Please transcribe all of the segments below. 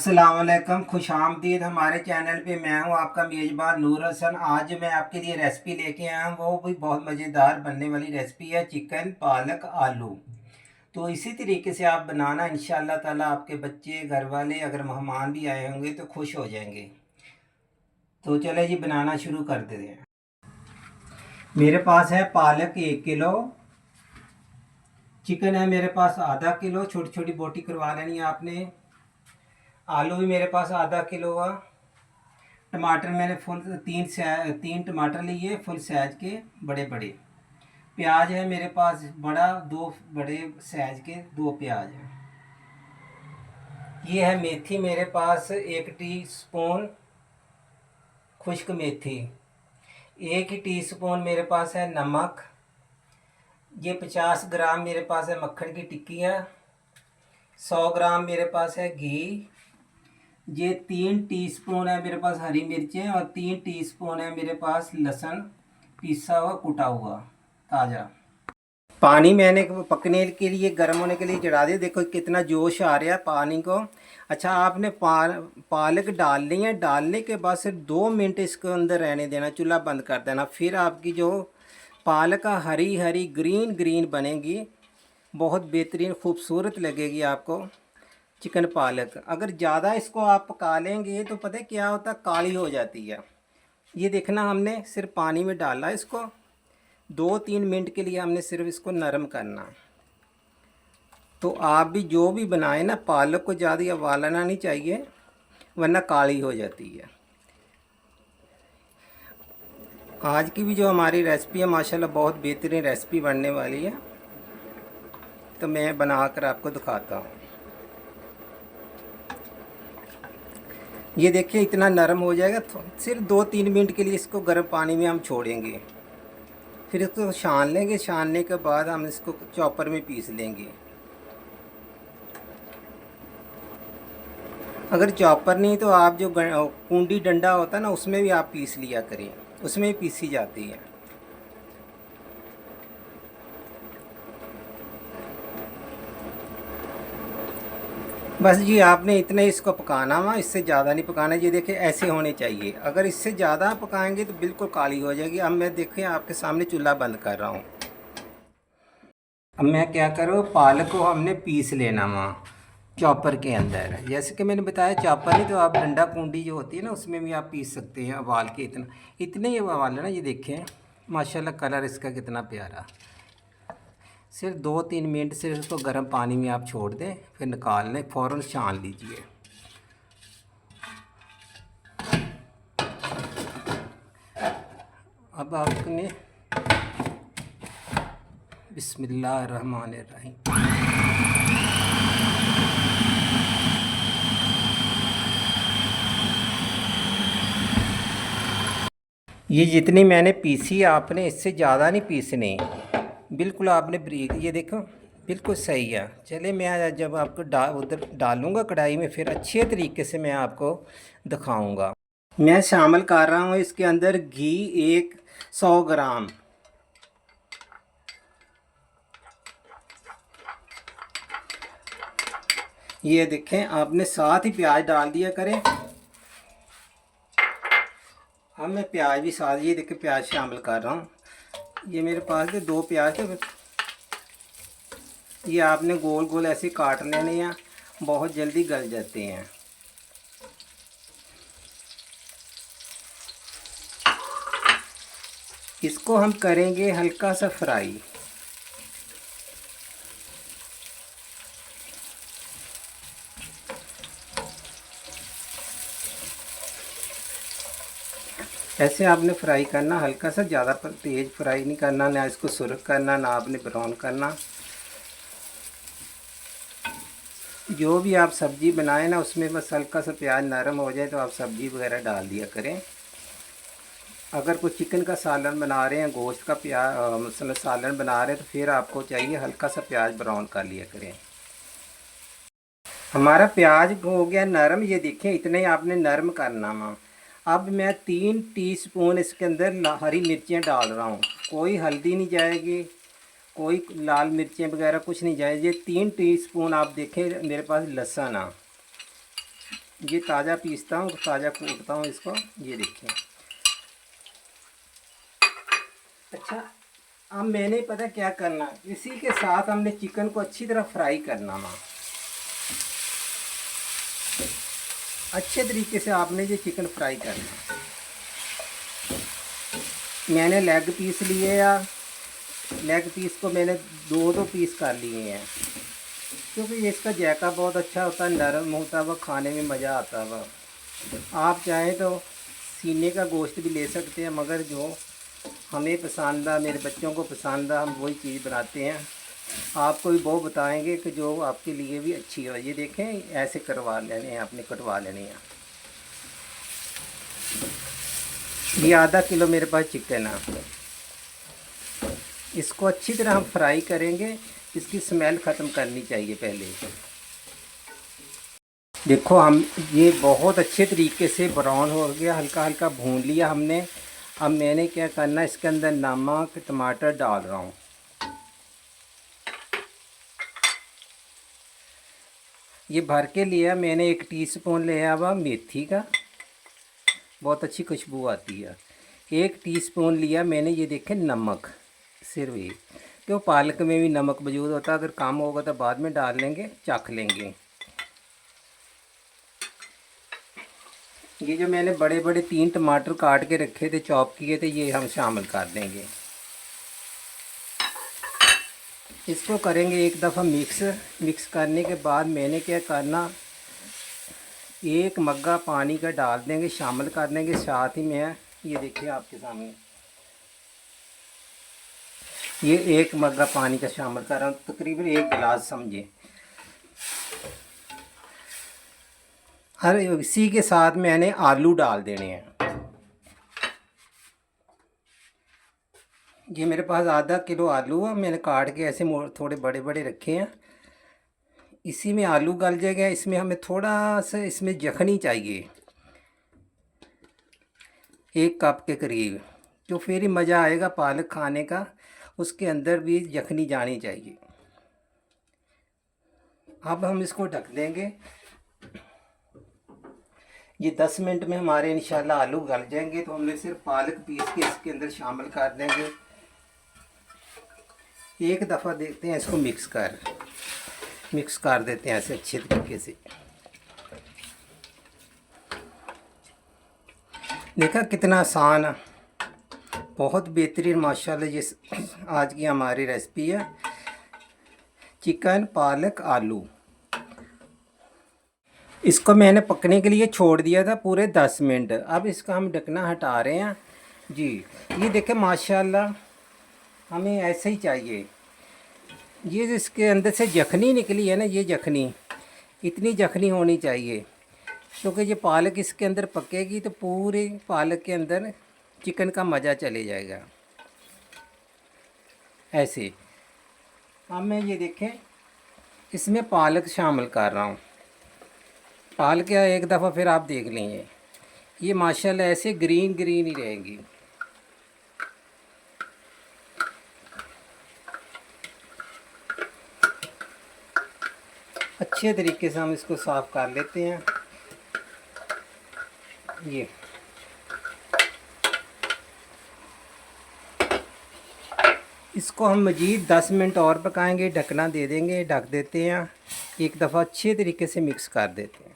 अस्सलाम वालेकुम, खुश आमदीद हमारे चैनल पे। मैं हूं आपका मेज़बान नूर हसन। आज मैं आपके लिए रेसिपी लेके आया हूं, वो भी बहुत मज़ेदार बनने वाली रेसिपी है, चिकन पालक आलू। तो इसी तरीके से आप बनाना, इंशाअल्लाह ताला आपके बच्चे, घर वाले, अगर मेहमान भी आए होंगे तो खुश हो जाएंगे। तो चले जी, बनाना शुरू कर देते हैं। मेरे पास है पालक 1 किलो, चिकन है मेरे पास आधा किलो, छोटी छोटी बोटी करवा लेनी है आपने। आलू भी मेरे पास आधा किलो है। टमाटर मैंने फुल तीन टमाटर लिए, फुल साइज के बड़े बड़े। प्याज है मेरे पास बड़ा, 2 बड़े साइज के 2 प्याज हैं। ये है मेथी मेरे पास 1 टीस्पून खुश्क मेथी। 1 ही टीस्पून मेरे पास है नमक। ये 50 ग्राम मेरे पास है मक्खन की टिक्की है। 100 ग्राम मेरे पास है घी। ये 3 टीस्पून है मेरे पास हरी मिर्चें, और 3 टीस्पून है मेरे पास लहसुन पिसा हुआ, कुटा हुआ ताज़ा। पानी मैंने पकने के लिए, गर्म होने के लिए चढ़ा दिया। देखो कितना जोश आ रहा है पानी को। अच्छा, आपने पालक डालनी है। डालने के बाद सिर्फ 2 मिनट इसके अंदर रहने देना, चूल्हा बंद कर देना। फिर आपकी जो पालक हरी हरी ग्रीन ग्रीन बनेगी, बहुत बेहतरीन खूबसूरत लगेगी आपको चिकन पालक। अगर ज़्यादा इसको आप पका लेंगे तो पता है क्या होता है, काली हो जाती है। ये देखना, हमने सिर्फ पानी में डाला इसको, 2-3 मिनट के लिए हमने सिर्फ इसको नरम करना। तो आप भी जो भी बनाएं ना, पालक को ज़्यादा उबालना नहीं चाहिए, वरना काली हो जाती है। आज की भी जो हमारी रेसिपी है, माशाल्लाह बहुत बेहतरीन रेसिपी बनने वाली है। तो मैं बनाकर आपको दिखाता हूँ। ये देखिए इतना नरम हो जाएगा। सिर्फ 2-3 मिनट के लिए इसको गर्म पानी में हम छोड़ेंगे, फिर इसको छान लेंगे। छानने के बाद हम इसको चॉपर में पीस लेंगे। अगर चॉपर नहीं तो आप जो कुंडी डंडा होता है ना, उसमें भी आप पीस लिया करें, उसमें भी पीसी जाती है। बस जी, आपने इतना इसको पकाना हुआ, इससे ज़्यादा नहीं पकाना। ये देखिए ऐसे होने चाहिए। अगर इससे ज़्यादा पकाएंगे तो बिल्कुल काली हो जाएगी। अब मैं देखें आपके सामने चूल्हा बंद कर रहा हूँ। अब मैं क्या करूँ, पालक को हमने पीस लेना वहाँ चॉपर के अंदर। जैसे कि मैंने बताया, चॉपर नहीं तो आप डंडा कुंडी जो होती है ना, उसमें भी आप पीस सकते हैं उबाल के। इतने ही उबाल लेना। ये देखें माशाल्लाह कलर इसका कितना प्यारा। सिर्फ 2-3 मिनट सिर्फ इसको गर्म पानी में आप छोड़ दें, फिर निकाल लें, फ़ौरन छान लीजिए। अब आपने बिस्मिल्लाहिर्रहमानिर्रहीम। ये जितनी मैंने पीसी, आपने इससे ज़्यादा नहीं पीसनी, बिल्कुल आपने ब्रीक। ये देखो बिल्कुल सही है। चले, मैं जब आपको उधर डालूँगा कढ़ाई में, फिर अच्छे तरीके से मैं आपको दिखाऊँगा। मैं शामिल कर रहा हूँ इसके अंदर घी 100 ग्राम। ये देखें, आपने साथ ही प्याज डाल दिया करें। अब मैं प्याज भी साथ, ये देखें प्याज शामिल कर रहा हूँ। ये मेरे पास के 2 प्याज थे। ये आपने गोल गोल ऐसे काट लेने हैं, बहुत जल्दी गल जाते हैं। इसको हम करेंगे हल्का सा फ्राई। ऐसे आपने फ्राई करना हल्का सा, ज़्यादा तेज़ फ्राई नहीं करना, ना इसको सुर्ख करना, ना आपने ब्राउन करना। जो भी आप सब्ज़ी बनाएं ना, उसमें बस हल्का सा प्याज नरम हो जाए तो आप सब्ज़ी वगैरह डाल दिया करें। अगर कोई चिकन का सालन बना रहे हैं, गोश्त का मसलन सालन बना रहे हैं, तो फिर आपको चाहिए हल्का सा प्याज ब्राउन कर लिया करें। हमारा प्याज हो गया नरम। ये देखिए इतने ही आपने नरम करना वा। अब मैं 3 टीस्पून इसके अंदर हरी मिर्चें डाल रहा हूँ। कोई हल्दी नहीं जाएगी, कोई लाल मिर्चें वगैरह कुछ नहीं जाएगी। ये 3 टीस्पून आप देखें मेरे पास लहसुन है, ये ताज़ा पीसता हूँ, ताज़ा कूटता हूँ इसको। ये देखिए। अच्छा, अब मैंने पता क्या करना, इसी के साथ हमने चिकन को अच्छी तरह फ्राई करना है। अच्छे तरीके से आपने ये चिकन फ्राई करना। मैंने लेग पीस लिए, या लेग पीस को मैंने दो पीस कर लिए हैं, क्योंकि इसका जायका बहुत अच्छा होता है, नरम होता है, वह खाने में मज़ा आता है। आप चाहें तो सीने का गोश्त भी ले सकते हैं, मगर जो हमें पसंद है, मेरे बच्चों को पसंद है, हम वही चीज़ बनाते हैं। आपको भी वो बताएंगे कि जो आपके लिए भी अच्छी हो। ये देखें, ऐसे करवा लेने हैं, आपने कटवा लेने हैं। ये आधा किलो मेरे पास चिकन है। इसको अच्छी तरह हम फ्राई करेंगे, इसकी स्मेल ख़त्म करनी चाहिए पहले। देखो, हम ये बहुत अच्छे तरीके से ब्राउन हो गया, हल्का हल्का भून लिया हमने। अब मैंने क्या करना, इसके अंदर नमक टमाटर डाल रहा हूँ। ये भर के लिया मैंने, 1 टीस्पून लिया हुआ मेथी का, बहुत अच्छी खुशबू आती है। 1 टीस्पून लिया मैंने, ये देखें, नमक, सिर्फ ये, क्यों पालक में भी नमक मौजूद होता है, अगर कम होगा तो बाद में डाल लेंगे, चख लेंगे। ये जो मैंने बड़े बड़े 3 टमाटर काट के रखे थे, चॉप किए थे, ये हम शामिल कर देंगे। इसको करेंगे एक दफ़ा मिक्स करने के बाद मैंने क्या करना, 1 मग्गा पानी का डाल देंगे, शामिल कर देंगे। साथ ही में ये देखिए आपके सामने, ये 1 मग्गा पानी का शामिल कर रहा हूँ, तकरीबन 1 गिलास समझे। हर इसी के साथ मैंने आलू डाल देने हैं। ये मेरे पास आधा किलो आलू है, मैंने काट के ऐसे थोड़े बड़े बड़े रखे हैं। इसी में आलू गल जाएगा। इसमें हमें थोड़ा सा इसमें यखनी चाहिए, 1 कप के करीब, तो फिर ही मज़ा आएगा पालक खाने का। उसके अंदर भी यखनी जानी चाहिए। अब हम इसको ढक देंगे। ये 10 मिनट में हमारे इंशाल्लाह आलू गल जाएंगे, तो हमने सिर्फ पालक पीस के इसके अंदर शामिल कर देंगे। एक दफ़ा देखते हैं, इसको मिक्स कर देते हैं ऐसे अच्छे तरीके से। देखा कितना आसान है, बहुत बेहतरीन माशाल्लाह। ये आज की हमारी रेसिपी है, चिकन पालक आलू। इसको मैंने पकने के लिए छोड़ दिया था पूरे 10 मिनट। अब इसका हम ढकना हटा रहे हैं जी। ये देखें माशाल्लाह, हमें ऐसे ही चाहिए। ये इसके अंदर से यखनी निकली है ना, ये यखनी, इतनी यखनी होनी चाहिए, क्योंकि ये पालक इसके अंदर पकेगी तो पूरे पालक के अंदर चिकन का मज़ा चले जाएगा। ऐसे अब मैं ये देखें, इसमें पालक शामिल कर रहा हूँ। पालक एक दफ़ा फिर आप देख लेंगे, ये माशाल्लाह ऐसे ग्रीन ग्रीन ही रहेंगी। अच्छे तरीके से हम इसको साफ़ कर लेते हैं। ये इसको हम मज़ीद 10 मिनट और पकाएंगे, ढकना दे देंगे, ढक देते हैं। एक दफ़ा अच्छे तरीके से मिक्स कर देते हैं।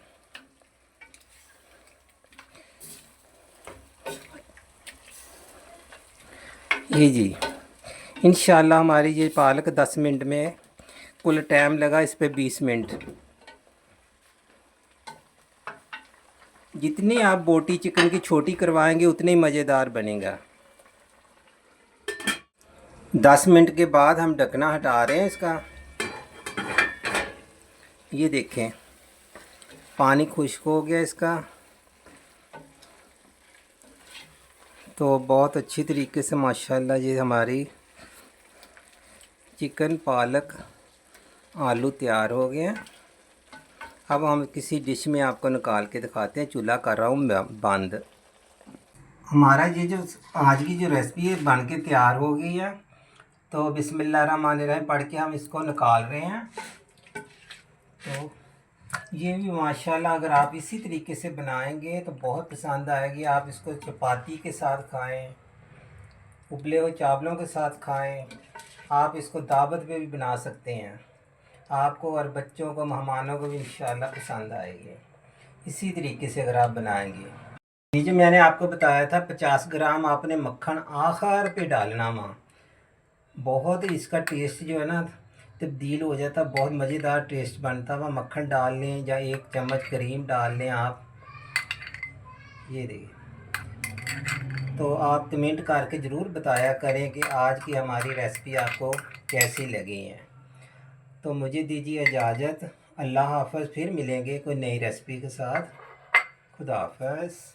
ये जी, इंशाल्लाह हमारी ये पालक 10 मिनट में, कुल टाइम लगा इस पे 20 मिनट। जितनी आप बोटी चिकन की छोटी करवाएंगे उतनी ही मज़ेदार बनेगा। 10 मिनट के बाद हम ढकना हटा रहे हैं इसका। ये देखें, पानी खुश्क हो गया इसका, तो बहुत अच्छी तरीके से माशाल्लाह ये हमारी चिकन पालक आलू तैयार हो गए हैं। अब हम किसी डिश में आपको निकाल के दिखाते हैं। चूल्हा कर रहा हूँ बंद। हमारा ये जो आज की जो रेसिपी है बन के तैयार हो गई है। तो बिस्मिल्लाहिर्रहमानिर्रहीम पढ़ के हम इसको निकाल रहे हैं। तो ये भी माशाल्लाह अगर आप इसी तरीके से बनाएंगे तो बहुत पसंद आएगी। आप इसको चपाती के साथ खाएं, उबले हुए चावलों के साथ खाएं। आप इसको दावत पे भी बना सकते हैं। आपको और बच्चों को, मेहमानों को भी इंशाल्लाह पसंद आएगी इसी तरीके से अगर आप बनाएंगे। ये जो मैंने आपको बताया था 50 ग्राम आपने मक्खन आखिर पे डालना वहाँ, बहुत ही इसका टेस्ट जो है ना तब्दील हो जाता, बहुत मज़ेदार टेस्ट बनता। वह मक्खन डाल लें या 1 चम्मच क्रीम डाल लें आप। ये देखिए, तो आप कमेंट करके ज़रूर बताया करें कि आज की हमारी रेसिपी आपको कैसी लगी है। तो मुझे दीजिए इजाज़त। अल्लाह हाफ़िज़, फिर मिलेंगे कोई नई रेसिपी के साथ। खुदा हाफ़िज़।